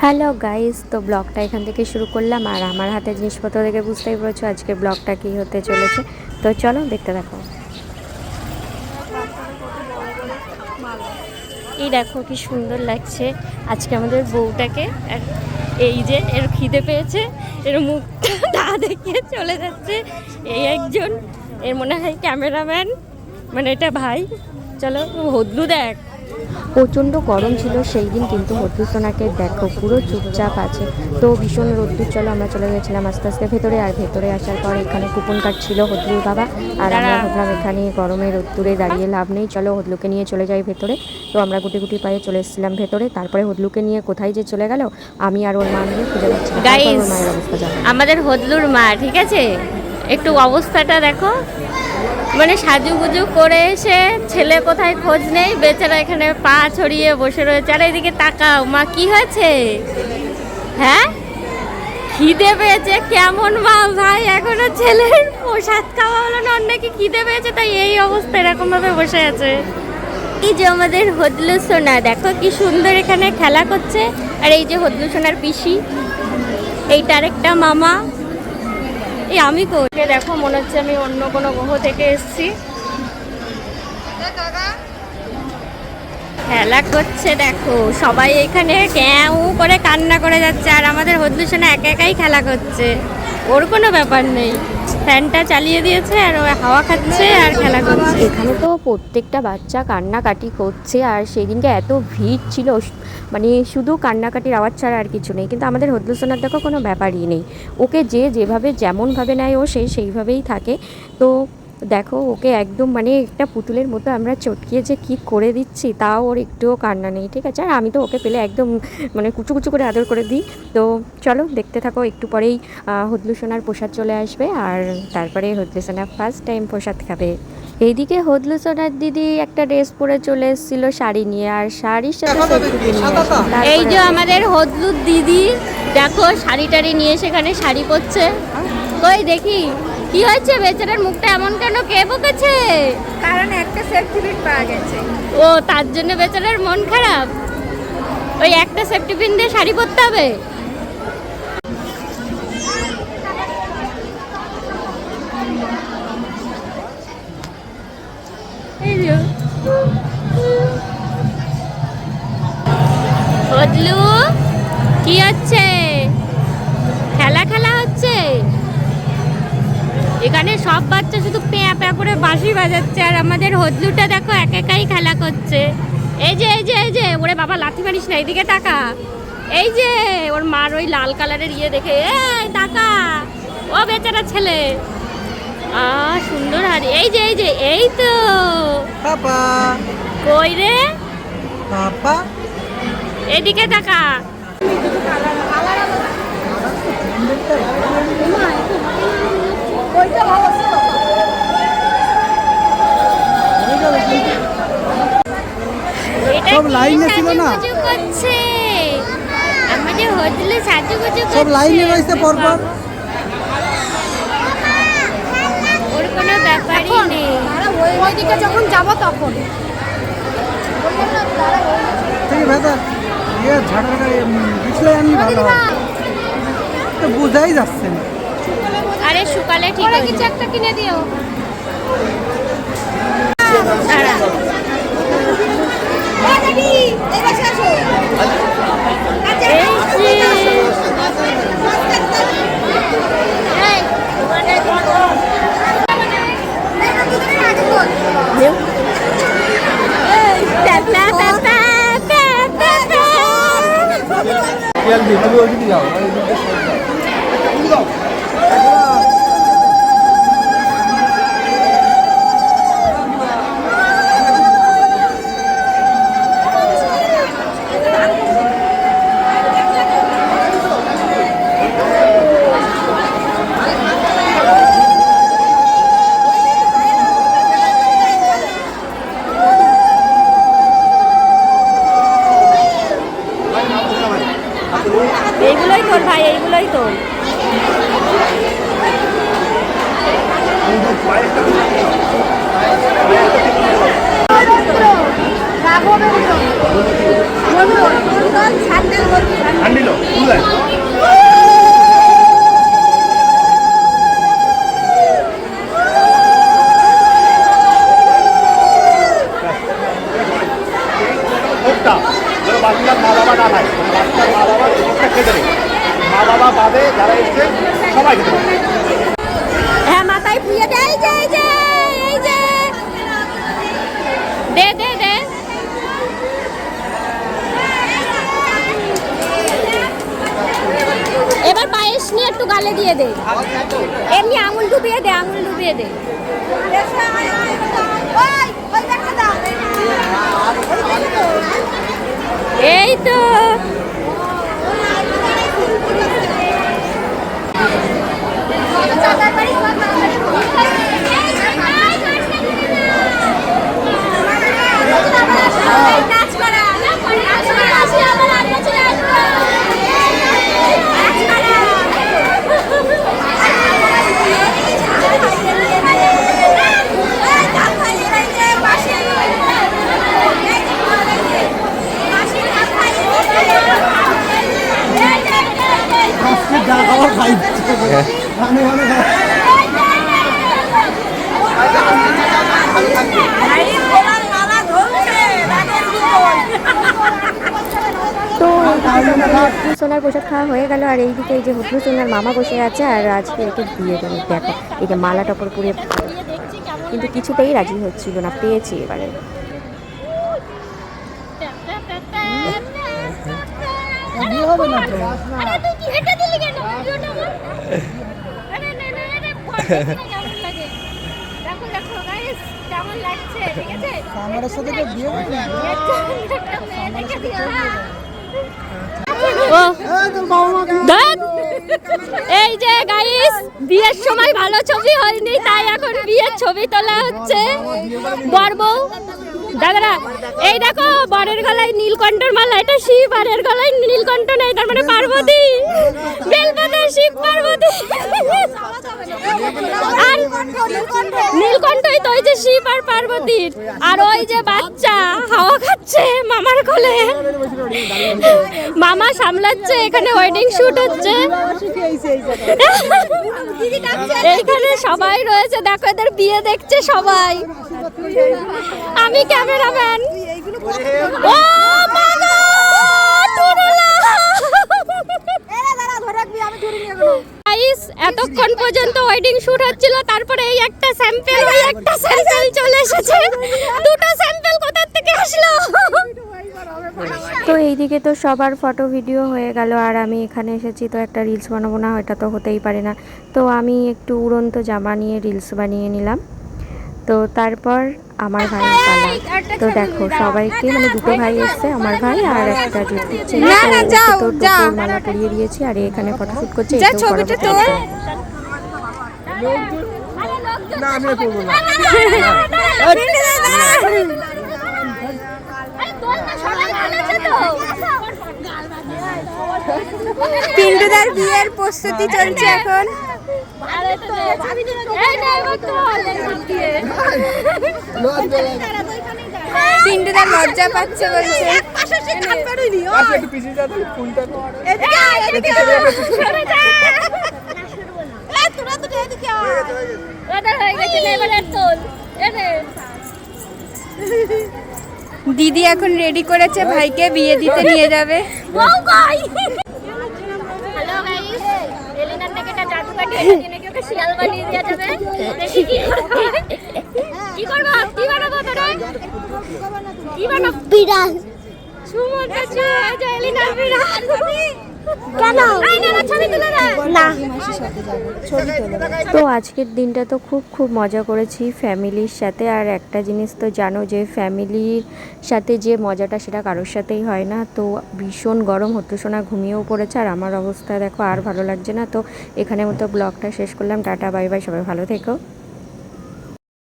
Hello guys, তো ব্লগটা এখান থেকে শুরু করলাম। আর আমার হাতে জিনিসপত্র দেখে বুঝতেই পারছো আজকে ব্লগটা কী হতে চলেছে। তো চলো দেখতে থাকো। এই দেখো কি সুন্দর লাগছে আজকে আমাদের বউটাকে। এই যে এর খিদে পেয়েছে, এর মুখটা দেখিয়ে চলে যাচ্ছে এই একজন, এর মনে হয় ক্যামেরাম্যান, মানে এটা ভাই। চলো হদলু দেখ, প্রচণ্ড গরম ছিল সেই দিন, কিন্তু হদ্দুসোনাকে দেখো পুরো চুপচাপ আছে। তো ভীষণ রোদ্দুর। চলো আমরা চলে গেছিলাম আস্তে আস্তে ভেতরে। আর ভেতরে আসার পর এখানে কুপন কার্ড ছিল হদলুর বাবা। আর আমরা ভাবলাম এখানে গরমে রোদ্দুরে দাঁড়িয়ে লাভ নেই, চলো হদলুকে নিয়ে চলে যাই ভেতরে। তো আমরা গুটি গুটি পায়ে চলে এসেছিলাম ভেতরে। তারপরে হদলুকে নিয়ে কোথায় যে চলে গেল, আমি আর ওর মা নিয়ে খুঁজে পাচ্ছি না। ওর মায়ের অবস্থা জানো, আমাদের হদলুর মা, ঠিক আছে, একটু অবস্থাটা দেখো, মানে সাজুগুজু করে এসে ছেলে কোথায় খোঁজ নেই, বেচারা এখানে পা ছড়িয়ে বসে রয়েছে। আর এদিকে তাকাও, মা কি হয়েছে? হ্যাঁ, খিদে পেয়েছে? কেমন মা ভাই, এখনো ছেলের প্রসাদ খাওয়া হলো না, অনেকে খিদে পেয়েছে তাই এই অবস্থা এরকম ভাবে বসে আছে। এই যে আমাদের হদলু সোনা, দেখো কি সুন্দর এখানে খেলা করছে। আর এই যে হদলু সোনার পিসি, এইটার একটা মামা। এই আমি কোকে দেখো, মনে হচ্ছে আমি অন্য কোনো গ্রহ থেকে এসেছি। খেলা করছে দেখো সবাই, এখানে ক্যাউ করে কান্না করে যাচ্ছে। আর আমাদের হদলু সোনা একা একাই খেলা করছে, ওর কোনো ব্যাপার নেই। ফ্যানটা চালিয়ে দিয়েছে আর ও হাওয়া খাচ্ছে আর খেলা করছে। এখানে তো প্রত্যেকটা বাচ্চা কান্নাকাটি করছে। আর সেই দিনকে এত ভিড় ছিল, মানে শুধু কান্নাকাটির আওয়াজ ছাড়া আর কিছু নেই। কিন্তু আমাদের হদলু সোনার দেখো কোনো ব্যাপারই নেই, ওকে যে যেভাবে যেমনভাবে নেয় ও সেইভাবেই থাকে। তো দেখো ওকে একদম মানে একটা পুতুলের মতো আমরা চটকিয়ে যে কী করে দিচ্ছি, তাও ওর একটুও কান্না নেই, ঠিক আছে। আর আমি তো ওকে পেলে একদম মানে কুচু কুচু করে আদর করে দিই। তো চলো দেখতে থাকো, একটু পরেই হদলু সোনার প্রসাদ চলে আসবে। আর তারপরে হদলু সোনা ফার্স্ট টাইম প্রসাদ খাবে। এইদিকে হদলু সোনার দিদি একটা ড্রেস পরে চলে এসেছিল শাড়ি নিয়ে, আর শাড়ির সাথে এই যে আমাদের হদলুর দিদি দেখো শাড়ি টাড়ি নিয়ে সেখানে শাড়ি পরছে। কই দেখি কি হয়েছে, বেচারার মুখটা এমন কেন, কে বকেছে? কারণ একটা সেফটি পিন পাওয়া গেছে। ও, তার জন্য বেচারার মন খারাপ। ওই একটা সেফটি পিন দিয়ে শাড়ি পরতে হবে। হদলু কি হচ্ছে? খেলা খেলা হচ্ছে এখানে, সব বাচ্চা শুধু প্যাঁ প্যাঁ করে বাঁশি বাজাচ্ছে। আর আমাদের হদলুটা দেখো একা একাই খেলা করছে। এই যে এই যে এই যে, ওরে বাবা লাথি মারিস না, এইদিকে তাকা। এই যে ওর মার ওই লাল কালারের ইয়ে দেখে, এই তাকা, ও বেচারা ছেলে। সুন্দর হাড়ি। এই যে এই যে, এই তো পাপা। কই রে পাপা, এদিকে তাকা। সব লাইনে ছিল না, করছে আমাদের হদলু সাজুগুজু করছে, সব লাইনে রয়েছে পরপর। ওর কোনো ব্যাপারই নেই। ওইদিকে যখন যাব তখন ঠিক ভেতর ইয়ে ঝাড়ার পিছলে আনি ভালো হয়, তো বোঝাই যাচ্ছে না। আরে শুকালে ঠিক আছে, কিছু একটা কিনে দিও। দাঁড়া, তুমি ওইদিকে যাও। এইগুলোই তোর ভাই, এইগুলোই তোর। ছাড় দিল বাচ্চার মা বাবা না খায়, বাচ্চার মা বাবা জিনিসটা খেতে নেই, মা বাবা বাদে যারা এসছে সবাই খেতে পারে। হ্যাঁ মাথায় ফুয়ে দে, এই যে এই যে এই যে দে দে দে। এবার পায়েস নিয়ে একটু গালে দিয়ে দে, এমনি আঙুল ডুবিয়ে দে, আঙুল ডুবিয়ে দে। এই তো যা খাওয়ার খাই মানে মানে তো সোনার প্রসাদ খাওয়া হয়ে গেল। আর এইদিকে এই যে হটলু সোনার মামা বসে আছে আর আজকে একে বিয়ে দেবে। দেখো এই যে মালা টপর পুড়ে, কিন্তু কিছুতেই রাজি হচ্ছিল না, পেয়েছি এবারে। বিয়ে হবে না তো। আমার সাথে তো বিয়ে হবে না। এই যে গাইস, বিয়ের সময় ভালো ছবি হয়নি, তাই এখন বিয়ের ছবি তোলা হচ্ছে। বর বউ দাদারা, এই দেখো বরের গলায় নীলকণ্ঠের মালা, এটা শিব, আর এর গলায় নীলকণ্ঠ নেই, তার মানে পার্বতী। বেলপাতা শিব পার্বতী, আর নীলকণ্ঠই তো ওই যে শিব আর পার্বতীর। আর ওই যে বাচ্চা হাওয়া খাচ্ছে মামার কোলে, মামা সামলাচ্ছে, এখানে ওয়েডিং শুট হচ্ছে। এইখানে সবাই রয়েছে, দেখো এদের বিয়ে দেখছে সবাই। আমি ক্যামেরাম্যান। ও বাবা টুরুলা, গাইস এতক্ষণ পর্যন্ত ওয়েডিং শুট হচ্ছিল, তারপরে এই একটা স্যাম্পল, ওই একটা স্যাম্পল চলে এসেছে। দুটো স্যাম্পল কোথা থেকে আসলো? তো এইদিকে তো সবার ফটো ভিডিও হয়ে গেল, আর আমি এখানে এসেছি তো একটা রিলস বানাবো না, এটা তো হতেই পারে না। তো আমি একটু উড়ন্ত জামা নিয়ে রিলস বানিয়ে নিলাম। তো তারপর আমার ভাই পালা। তো দেখো সবাইকে, মানে দুটো ভাই এসছে, আমার ভাই আর একটা জুটির ছেলে, তো টোটোর মালা পরিয়ে দিয়েছি। আর এখানে ফটোশুট করছে, ছবিটা তো না আমি করব না। পিন্টুদার বিয়ের প্রস্তুতি চলছে এখন। পিন্টুদা লজ্জা পাচ্ছে বলছে। দিদি এখন রেডি করেছে ভাইকে বিয়ে দিতে নিয়ে যাবে। হ্যালো গাইস, এলিনার থেকে একটা জাদু কাটিয়ে দিয়ে নাকি ওকে শিয়াল বানিয়ে দেওয়া যাবে। দেখি কি করবে, কি করব, কি বানাবো তোরা? কি বানাবো? বিড়াল। সুমন কাছে আজ এলিনার বিড়াল। কেন? না ছবি তুলে না। তো আজকের দিনটা তো খুব মজা করেছি ফ্যামিলির সাথে। আর একটা জিনিস তো জানো যে ফ্যামিলির সাথে যে মজাটা সেটা কারোর সাথেই হয় না। তো ভীষণ গরম, হট্টুসোনা ঘুমিয়েও পড়েছে, আর আমার অবস্থা দেখো আর ভালো লাগছে না। তো এখানে মতো ব্লগটা শেষ করলাম। টাটা বাই বাই, সবাই ভালো থেকো।